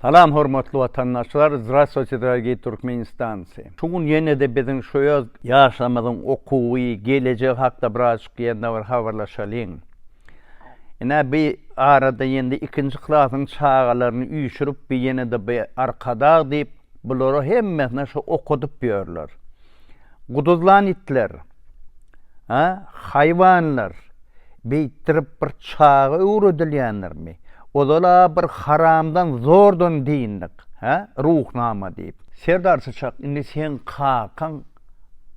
Salam hormatly vatandaşlar, Здравствуйте, dörəgi Türkmenistansı. Şugun yine de bizim şoya yaşamazın okuwy, gelecek hakda birazcık ýene bir habarlaşalım. Ine bir arada yende ikinci klasın çağalaryny üýşürip bir yine de bir arkada diýip bulary hemmesine şu okudup biýerler. Guduzlan itler, hayvanlar, beytirip bir çağı öwredilýänlermi? Odola bir haramdan zordan diyindik, ruhnama diýip. Serdar Sıçak, indi sen kakan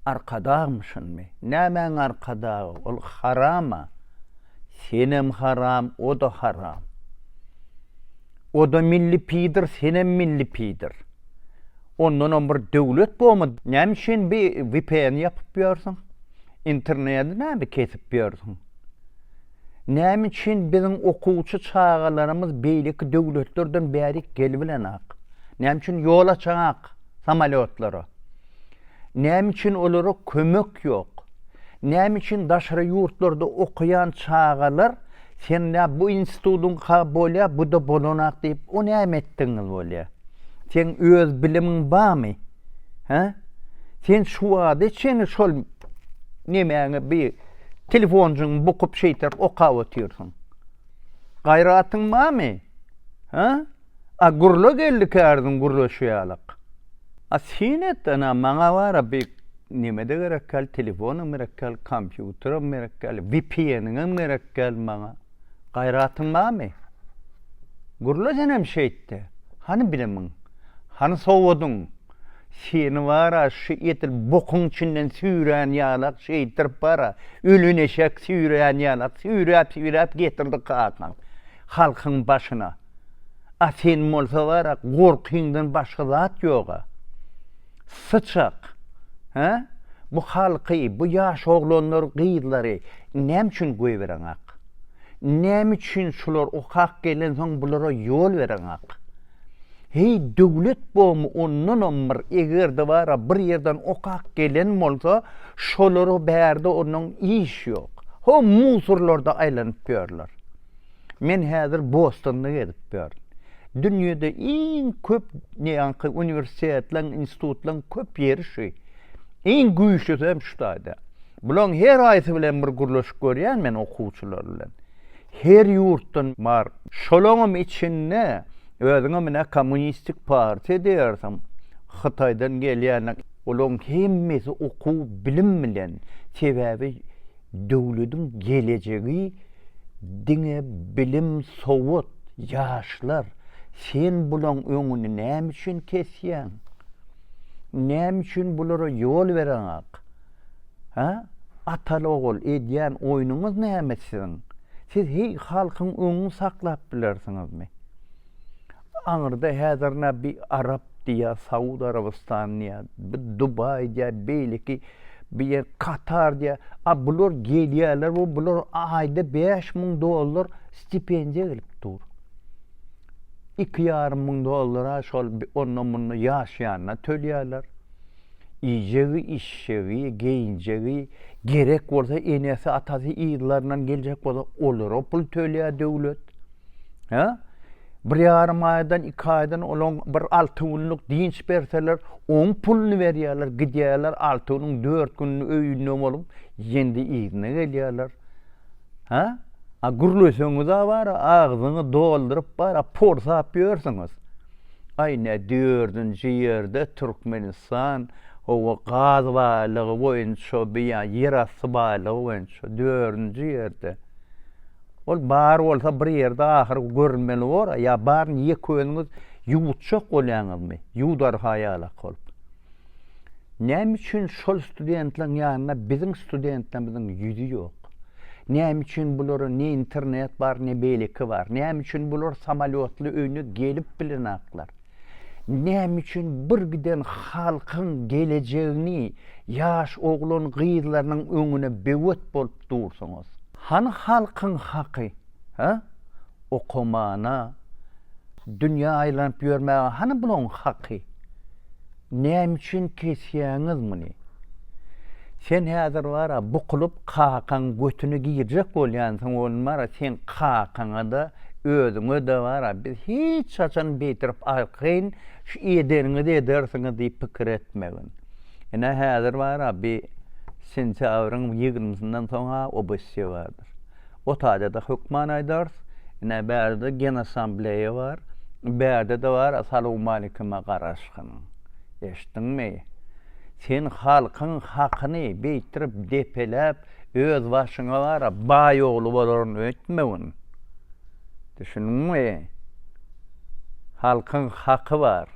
arkadağmışsın mı? Nämen arkadağı? Ol harama. Senem haram, o da haram. O da milli pidir, senem milli pidir. Ondan bir döwlet bolma. Nämişin bir VPN yapıp ýörsiň? İnterneti näme kesip ýörsiň? Näme için bizim okuwçy çağalarımız beýleki döwletlerden bäri gelbilenak? Näme için ýola çaňak samolyotlary? Näme için olara kömek ýok? Näme için daşary ýurtlarda okuyan çağalar sen bu institutun bolýa, bu da bolanak diýip o näme etdiňiz bolýa? Sen öz bilimiň barmy? Sen şu wagt için şol nämeňe bir telefoncuň bukup şeytip okap otyrsyň. Gaýratyň barmy? Gurla geldi kärdiň gurlaşýalyk. Sinet ana maňa wara bir nimede gerekkel telefonum gerekkel, kompýuterim gerekkel, VPN'im gerekkel maňa. Gaýratyň barmy? Gurla senem şeytde. Hani bilemiň? Hani sowadyň? Seni vara şu etil bokun içinden süýrän ýalak şeytir para. Ölün eşek süýrän ýalak süýräp getirdi kakan. Halkyň başyna. Sen bolsa vara gorkyňdan başga zat ýoga. Sıçak. Bu halky, bu ýaş oglanlar gyýdlary näme üçin goý bereňak? Näme üçin şular okak gelen soň bulara ýol bereňak? Hey döwlet bolmy ondan bir egerde bara bir ýerden okak gelen bolsa şolary bärde onuň iş ýok. Ho musurlarda aýlanyp ýörler. Men häzir Bostonda gedip ýör. Dünýede iň köp näňki uniwersitetler, institutlar köp ýeri şu. Iň güýçlisi hem şuda. Bulan her aýsy bilen bir gurlaşyk görýän men okuwçylar bilen. Her ýurtdan bar. Şolaňym içinde özüňe mene kommunistik parti diýersem, Hytaýdan gelýän olaň hemmesi okuw bilim bilen, sebäbi döwletiň gelejegi diňe bilim sowat ýaşlar. Sen bulan öňüni näme üçin kesýän? Näme üçin bulara ýol bereňak? Atal ogul edýän oýnuňyz näme sizin? Siz hey halkyň öňüni saklap bilersiňizmi? Anırda häzirne bir Arap diýä, Saudi Arabistan diýä, bir Dubai diýä, beýleki bir Katar diýä. Bular gelýärler, bular aýda $5.000 stipendiýa gelip dur. $2.500 şol ondan bunu ýaşaýanlar tölýärler. Ýejegi, işşegi, geyinjegi, gerek bolsa enesi atasy ýyllaryndan geljek bolsa olara pul tölýär döwlet. Bir ýarym aýdan, 2 aýdan olaň bir 6 günlük dinç berseler, 10 pulny berýärler, gidýärler 6 günüň 4 günini öýünde bolup, ýendi ýygyna gelýärler. Gurlaşyňyz bar, agzyny doldurup bar, porsap ýörsiňiz. Aýna 4-nji ýerde Türkmenistan, o gaz balygy boýunça bir ýerasty balygy boýunça 4-nji ýerde. Ol bar bolsa bir ýerde ahir görünmeli bor, ýa bar niýe köýüňiz ýuwutjak bolýaňyzmy? Ýuwdar haýalak bolup. Näme üçin şol studentleriň ýanyna biziň studentlerimizin ýüzi ýok? Näme üçin bulara ne internet bar, ne beýleki bar? Näme üçin bular samolyotly öýüne gelip bilenaklar? Näme üçin bir giden halkyň gelejegini ýaş oglan gyýdlarynyň öňüne bewet bolup dursaňyz? Han halkyň haky, okumana, dünýä aýlanyp ýörmäge hani bulan haky? Näme üçin kesýäňiz muny? Sen häzir wara bukulup kakan götünü giyirjek bolýansyň, olmara sen kakaňa da özüňe de var, biz hiç çaçan beýtirip alkyn, şu ederini edersiňiz diýip pikir etmegin. Ene häzir var, bir sentýabryň 20-syndan soňra obessiýa bardyr. O taýda hökman aýdars, ene bärde gen assambleýa bar, bärde de var Assalamu aleykum garaşgyny. Eşitdiňmi? Sen halkyň hakyny beýtirip depeläp, öz başyňa var, baý ogly bolaryny ötmegin. Düşündüňmi? Halkyň haky var.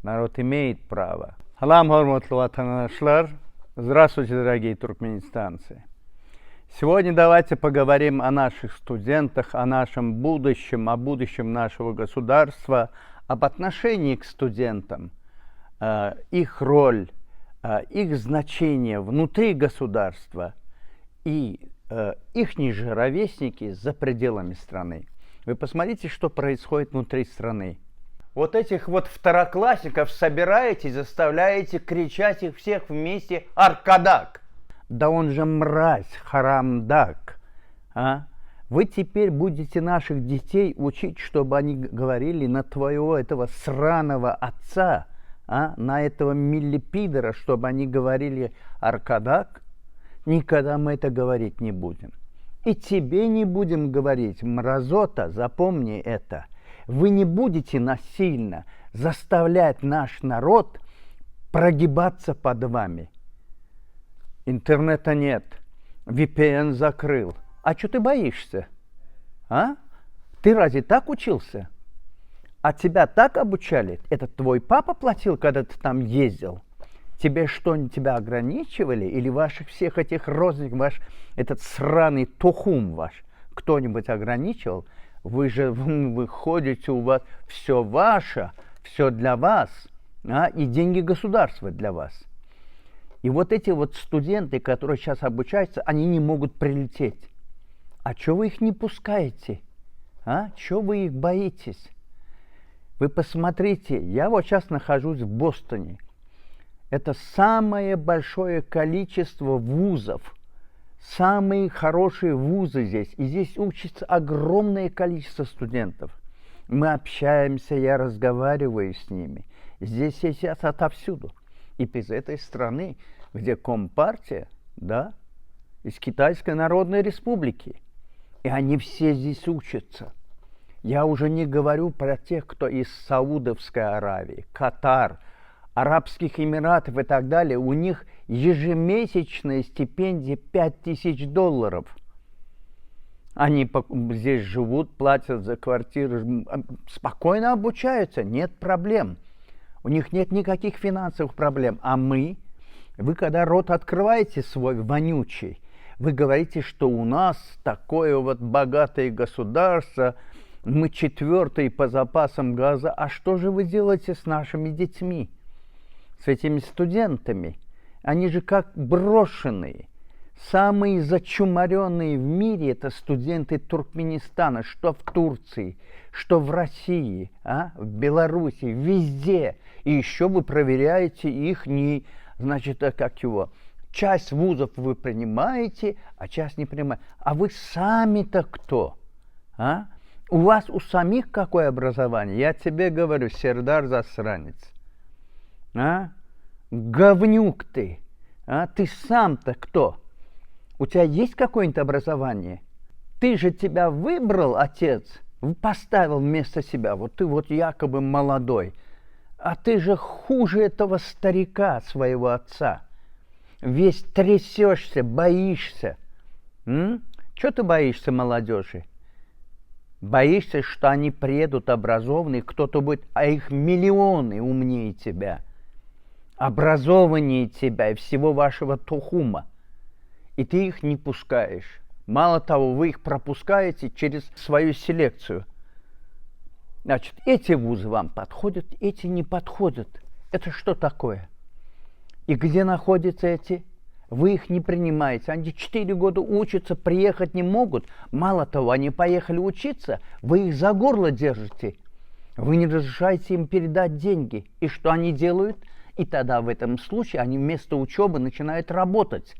Народ имеет право. Салам, hormatly vatandaşlar. Здравствуйте, дорогие туркменистанцы. Сегодня давайте поговорим о наших студентах, о нашем будущем, о будущем нашего государства, об отношении к студентам, их роль, их значение внутри государства и ихние же ровесники за пределами страны. Вы посмотрите, что происходит внутри страны. Вот этих вот второклассников собираете, заставляете кричать их всех вместе «Аркадак». Да он же мразь, харамдак. А? Вы теперь будете наших детей учить, чтобы они говорили на твоего этого сраного отца, на этого миллипидора, чтобы они говорили «Аркадак». Никогда мы это говорить не будем. И тебе не будем говорить, мразота, запомни это. Вы не будете насильно заставлять наш народ прогибаться под вами. Интернета нет, VPN закрыл. А что ты боишься? А? Ты разве так учился? А тебя так обучали? Это твой папа платил, когда ты там ездил? Тебе что, тебя ограничивали? Или ваших всех этих родственников, ваш этот сраный тухум ваш, кто-нибудь ограничивал? Вы же выходите, у вас все ваше, все для вас, и деньги государства для вас. И вот эти вот студенты, которые сейчас обучаются, они не могут прилететь. А чего вы их не пускаете? Чего вы их боитесь? Вы посмотрите, я вот сейчас нахожусь в Бостоне. Это самое большое количество вузов. Самые хорошие вузы здесь. И здесь учится огромное количество студентов. Мы общаемся, я разговариваю с ними. Здесь сидят отовсюду. И из этой страны, где Компартия, да, из Китайской Народной Республики. И они все здесь учатся. Я уже не говорю про тех, кто из Саудовской Аравии, Катар, Арабских Эмиратов и так далее. У них ежемесячная стипендия $5000. Они здесь живут, платят за квартиры, спокойно обучаются, нет проблем. У них нет никаких финансовых проблем. А вы когда рот открываете свой вонючий, вы говорите, что у нас такое вот богатое государство, мы 4-й по запасам газа. А что же вы делаете с нашими детьми, с этими студентами? Они же как брошенные. Самые зачумаренные в мире это студенты Туркменистана, что в Турции, что в России, в Беларуси, везде. И еще вы проверяете их, часть вузов вы принимаете, а часть не принимаете. А вы сами-то кто? У вас у самих какое образование? Я тебе говорю, Сердар засранец. Говнюк ты. Ты сам-то кто? У тебя есть какое-нибудь образование? Ты же тебя выбрал, отец, поставил вместо себя. Вот ты вот якобы молодой. А ты же хуже этого старика, своего отца. Весь трясешься, боишься. Чего ты боишься молодежи? Боишься, что они приедут образованные, кто-то будет, а их миллионы умнее тебя, образованнее тебя и всего вашего тухума. И ты их не пускаешь. Мало того, вы их пропускаете через свою селекцию. Значит, эти вузы вам подходят, эти не подходят. Это что такое? И где находятся эти? Вы их не принимаете. Они 4 года учатся, приехать не могут. Мало того, они поехали учиться, вы их за горло держите. Вы не разрешаете им передать деньги. И что они делают? И тогда в этом случае они вместо учебы начинают работать.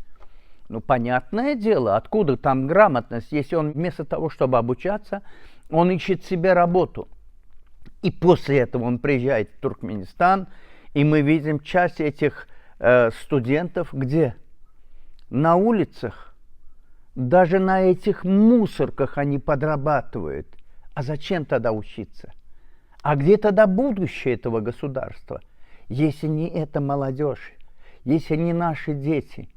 Ну, понятное дело, откуда там грамотность, если он вместо того, чтобы обучаться, Он ищет себе работу. И после этого он приезжает в Туркменистан, и мы видим часть этих студентов где? На улицах. Даже на этих мусорках они подрабатывают. А зачем тогда учиться? А где тогда будущее этого государства? Если не эта молодежь, если не наши дети.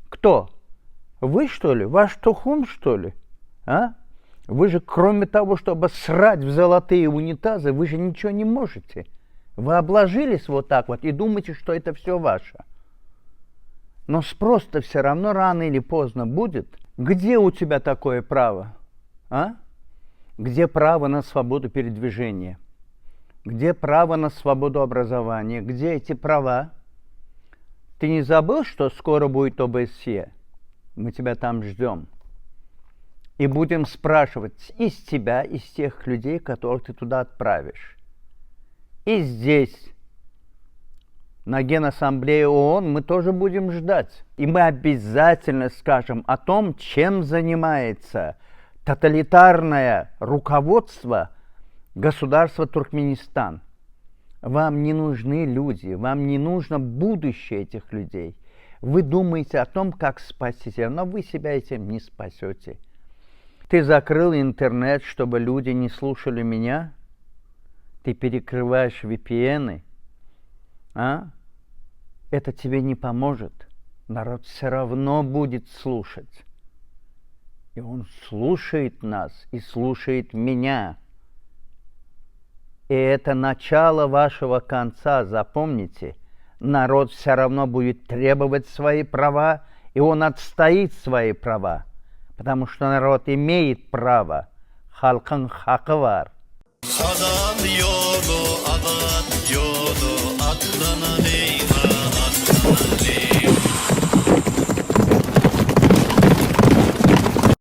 Кто? Вы, что ли? Ваш тухум, что ли? А? Вы же, кроме того, чтобы срать в золотые унитазы, вы же ничего не можете. Вы обложились вот так вот и думаете, что это все ваше. Но спрос-то все равно рано или поздно будет. Где у тебя такое право? А? Где право на свободу передвижения? Где право на свободу образования? Где эти права? Ты не забыл, что скоро будет ОБСЕ? Мы тебя там ждем. И будем спрашивать из тебя, из тех людей, которых ты туда отправишь. И здесь, на Генассамблее ООН, мы тоже будем ждать. И мы обязательно скажем о том, чем занимается тоталитарное руководство государства Туркменистан. Вам не нужны люди, вам не нужно будущее этих людей. Вы думаете о том, как спасти, но вы себя этим не спасете. Ты закрыл интернет, чтобы люди не слушали меня? Ты перекрываешь VPN? А? Это тебе не поможет. Народ все равно будет слушать. И он слушает нас и слушает меня. И это начало вашего конца, запомните. Народ все равно будет требовать свои права, и он отстоит свои права. Потому что народ имеет право. Халкан хакы var.